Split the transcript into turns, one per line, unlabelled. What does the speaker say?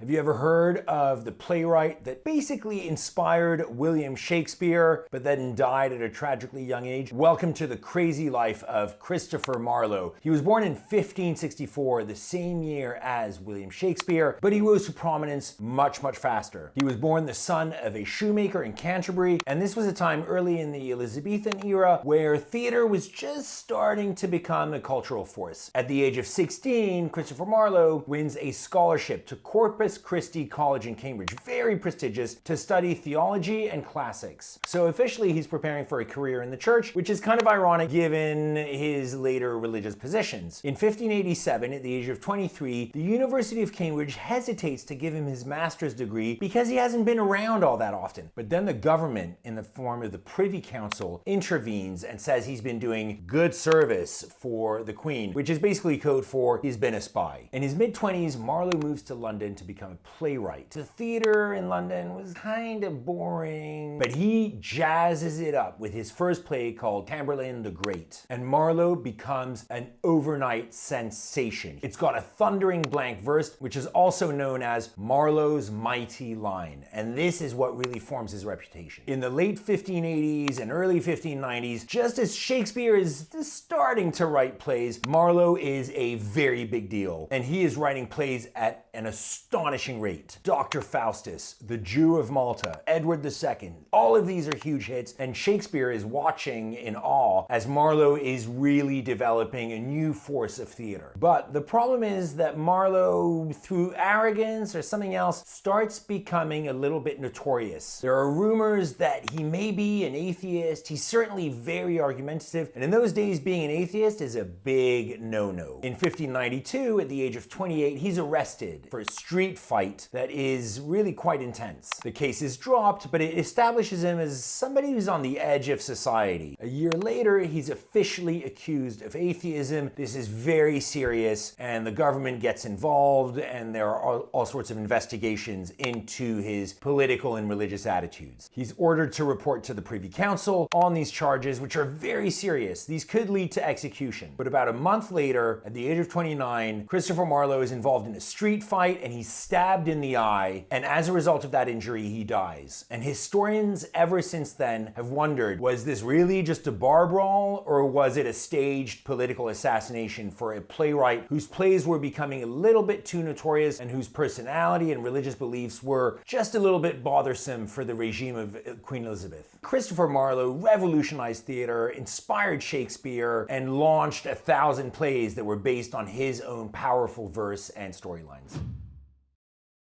Have you ever heard of the playwright that basically inspired William Shakespeare, but then died at a tragically young age? Welcome to the crazy life of Christopher Marlowe. He was born in 1564, the same year as William Shakespeare, but he rose to prominence much faster. He was born the son of a shoemaker in Canterbury, and this was a time early in the Elizabethan era where theater was just starting to become a cultural force. At the age of 16, Christopher Marlowe wins a scholarship to Corpus Christi College in Cambridge, very prestigious, to study theology and classics. So officially he's preparing for a career in the church, which is kind of ironic given his later religious positions. In 1587, at the age of 23, the University of Cambridge hesitates to give him his master's degree because he hasn't been around all that often. But then the government, in the form of the Privy Council, intervenes and says he's been doing good service for the Queen, which is basically code for he's been a spy. In his mid-20s, Marlowe moves to London to become a playwright. The theater in London was kind of boring, but he jazzes it up with his first play called Tamburlaine the Great, and Marlowe becomes an overnight sensation. It's got a thundering blank verse, which is also known as Marlowe's mighty line, and this is what really forms his reputation. In the late 1580s and early 1590s, just as Shakespeare is starting to write plays, Marlowe is a very big deal, and he is writing plays at an astonishing rate. Dr. Faustus, The Jew of Malta, Edward II, all of these are huge hits, and Shakespeare is watching in awe as Marlowe is really developing a new force of theater. But the problem is that Marlowe, through arrogance or something else, starts becoming a little bit notorious. There are rumors that he may be an atheist. He's certainly very argumentative, and in those days being an atheist is a big no-no. In 1592, at the age of 28, he's arrested for a street fight that is really quite intense. The case is dropped, but it establishes him as somebody who's on the edge of society. A year later, he's officially accused of atheism. This is very serious, and the government gets involved, and there are all sorts of investigations into his political and religious attitudes. He's ordered to report to the Privy Council on these charges, which are very serious. These could lead to execution. But about a month later, at the age of 29, Christopher Marlowe is involved in a street fight, and he's stabbed in the eye, and as a result of that injury, he dies. And historians ever since then have wondered, was this really just a bar brawl, or was it a staged political assassination for a playwright whose plays were becoming a little bit too notorious and whose personality and religious beliefs were just a little bit bothersome for the regime of Queen Elizabeth? Christopher Marlowe revolutionized theater, inspired Shakespeare, and launched 1,000 plays that were based on his own powerful verse and storylines.